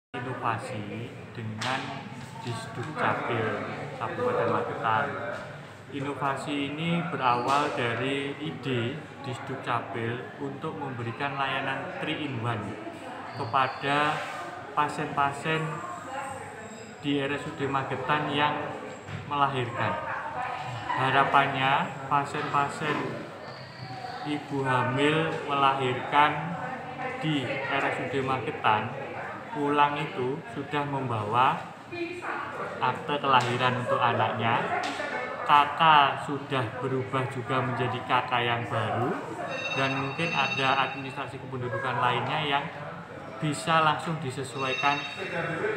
Inovasi dengan Disdukcapil Kabupaten Magetan. Inovasi ini berawal dari ide Disdukcapil untuk memberikan layanan 3-in-1 kepada pasien-pasien di RSUD Magetan yang melahirkan. Harapannya pasien-pasien ibu hamil melahirkan di RSUD Magetan pulang itu sudah membawa akte kelahiran untuk anaknya, kakak sudah berubah juga menjadi kakak yang baru, dan mungkin ada administrasi kependudukan lainnya yang bisa langsung disesuaikan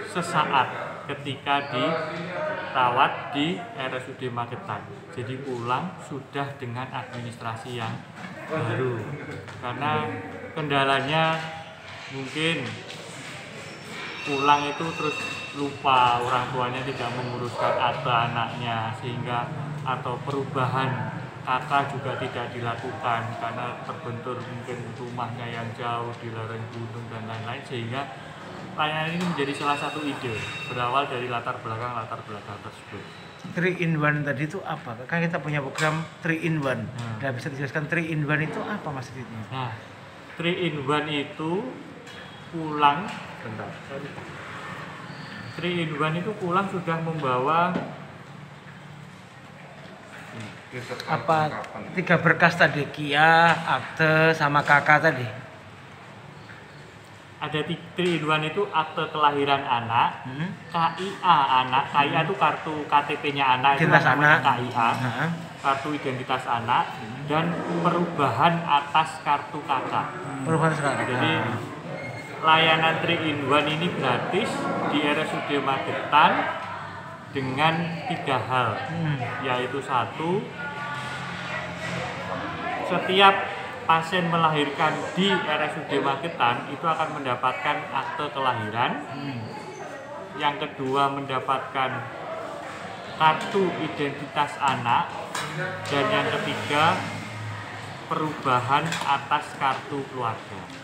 sesaat ketika dirawat di RSUD Magetan. Jadi pulang sudah dengan administrasi yang baru, karena kendalanya mungkin pulang itu terus lupa, orang tuanya tidak menguruskan akte anaknya, sehingga atau perubahan kakak juga tidak dilakukan karena terbentur mungkin rumahnya yang jauh di lereng gunung dan lain-lain, sehingga layanan ini menjadi salah satu ide berawal dari latar belakang tersebut. 3-in-1 tadi itu apa? Kan kita punya program 3-in-1. Nah, bisa dijelaskan 3-in-1 itu apa maksudnya? Nah, 3-in-1 itu pulang, 3-in-1 itu pulang sudah membawa apa 3 berkas tadi, KIA, akte, sama kakak tadi. Ada 3-in-1 itu akte kelahiran anak, KIA anak, KIA itu kartu KTP-nya anak, Identitas itu namanya anak. KIA, kartu identitas anak, dan perubahan atas kartu kakak. Perubahan sekarang. Jadi layanan 3-in-1 ini gratis di RSUD Magetan dengan 3 hal, yaitu 1, setiap pasien melahirkan di RSUD Magetan itu akan mendapatkan akte kelahiran. Yang kedua, mendapatkan kartu identitas anak, dan yang ketiga, perubahan atas kartu keluarga.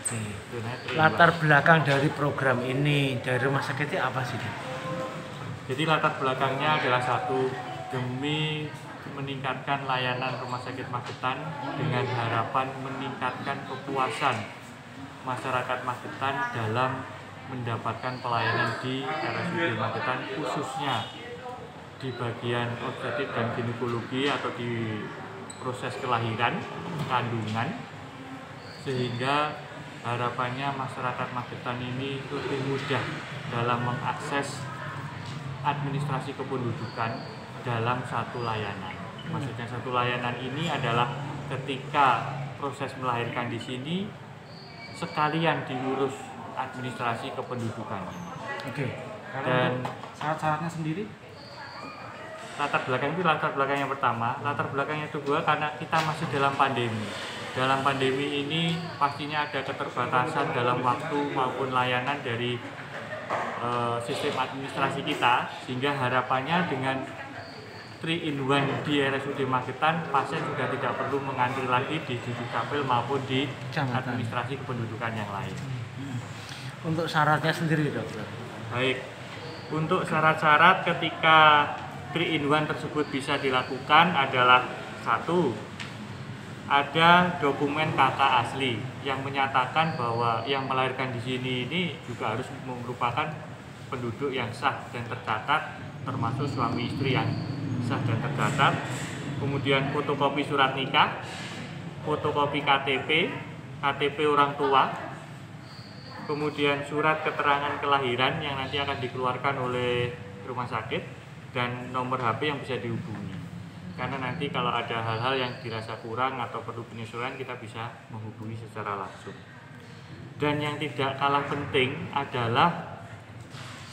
Latar belakang dari program ini dari rumah sakitnya apa sih? Jadi latar belakangnya adalah satu, demi meningkatkan layanan rumah sakit Magetan dengan harapan meningkatkan kepuasan masyarakat Magetan dalam mendapatkan pelayanan di RSUD Magetan, khususnya di bagian obstetrik dan ginekologi atau di proses kelahiran, kandungan, sehingga harapannya masyarakat Magetan ini lebih mudah dalam mengakses administrasi kependudukan dalam satu layanan. Maksudnya satu layanan ini adalah ketika proses melahirkan di sini sekalian diurus administrasi kependudukannya. Oke. Dan syarat-syaratnya sendiri? latar belakang itu latar belakang yang pertama. Latar belakang yang kedua, karena kita masih dalam pandemi. Dalam pandemi ini pastinya ada keterbatasan dalam waktu maupun layanan dari sistem administrasi kita, sehingga harapannya dengan 3-in-1 di RSUD Magetan, pasien sudah tidak perlu mengantri lagi di Disdukcapil maupun di administrasi kependudukan yang lain. Untuk syaratnya sendiri, dokter? Baik, untuk syarat-syarat ketika 3-in-1 tersebut bisa dilakukan adalah 1, ada dokumen kakak asli yang menyatakan bahwa yang melahirkan di sini ini juga harus merupakan penduduk yang sah dan tercatat, termasuk suami istri yang sah dan tercatat. Kemudian fotokopi surat nikah, fotokopi KTP, KTP orang tua, kemudian surat keterangan kelahiran yang nanti akan dikeluarkan oleh rumah sakit, dan nomor HP yang bisa dihubungi. Karena nanti kalau ada hal-hal yang dirasa kurang atau perlu penyesuaian, kita bisa menghubungi secara langsung. Dan yang tidak kalah penting adalah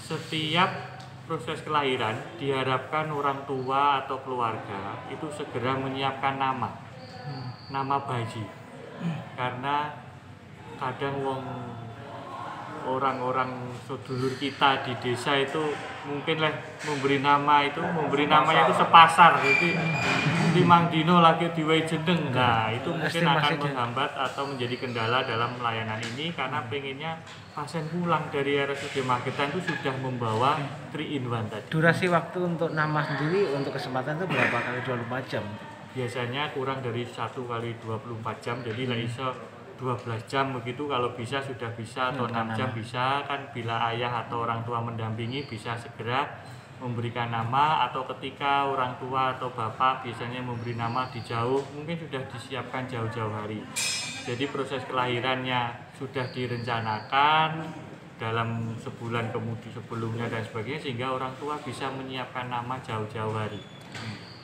setiap proses kelahiran diharapkan orang tua atau keluarga itu segera menyiapkan nama bayi. Karena kadang orang-orang sedulur kita di desa itu mungkin lah memberi namanya itu sepasar, jadi limang dino lagi diwai jeneng. Nah itu mungkin akan menghambat atau menjadi kendala dalam pelayanan ini, karena pengennya pasien pulang dari RSUD Magetan itu sudah membawa 3-in-1 tadi. Durasi waktu untuk nama sendiri untuk kesempatan itu berapa kali 24 jam? Biasanya kurang dari 1 kali 24 jam, jadi lah iso 12 jam begitu, kalau bisa sudah bisa, atau 6 jam bisa kan, bila ayah atau orang tua mendampingi bisa segera memberikan nama, atau ketika orang tua atau bapak biasanya memberi nama di jauh, mungkin sudah disiapkan jauh-jauh hari. Jadi proses kelahirannya sudah direncanakan dalam sebulan kemudian sebelumnya dan sebagainya, sehingga orang tua bisa menyiapkan nama jauh-jauh hari.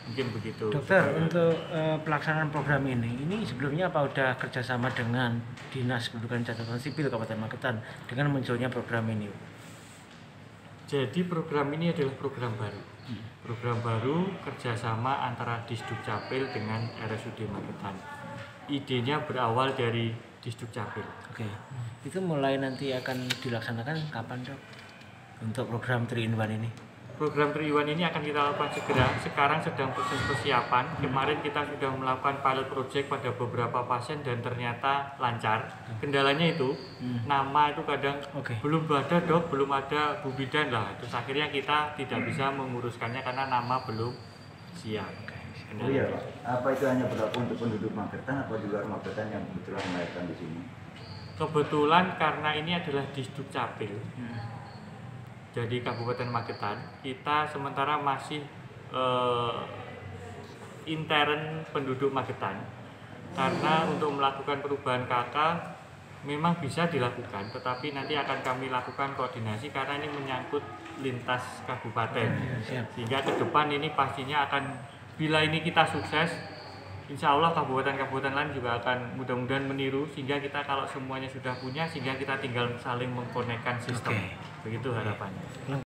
Mungkin begitu. Dokter, untuk pelaksanaan program ini sebelumnya apa udah kerjasama dengan Dinas Kependudukan Catatan Sipil Kabupaten Magetan dengan munculnya program ini? Jadi program ini adalah program baru. Program baru kerjasama antara Disdukcapil dengan RSUD Magetan. Idenya berawal dari Disdukcapil. Oke. Itu mulai nanti akan dilaksanakan kapan, Dok? Untuk program 3-in-1 ini? Program 3-in-1 ini akan kita lakukan segera. Sekarang sedang proses persiapan. Kemarin kita sudah melakukan pilot project pada beberapa pasien dan ternyata lancar. Kendalanya itu nama itu kadang belum ada, Dok, belum ada Bu Bidan lah. Terus akhirnya kita tidak bisa menguruskannya karena nama belum siap. Oh iya, Pak. Apa itu hanya berlaku untuk penduduk Magetan atau di luar Magetan yang kebetulan melahirkan di sini? Kebetulan karena ini adalah Disdukcapil. Jadi Kabupaten Magetan, kita sementara masih intern penduduk Magetan, karena untuk melakukan perubahan KK memang bisa dilakukan, tetapi nanti akan kami lakukan koordinasi karena ini menyangkut lintas kabupaten. Sehingga ke depan ini pastinya akan, bila ini kita sukses, insya Allah kabupaten-kabupaten lain juga akan mudah-mudahan meniru, sehingga kita kalau semuanya sudah punya, sehingga kita tinggal saling mengkonekkan sistem. Begitu harapannya.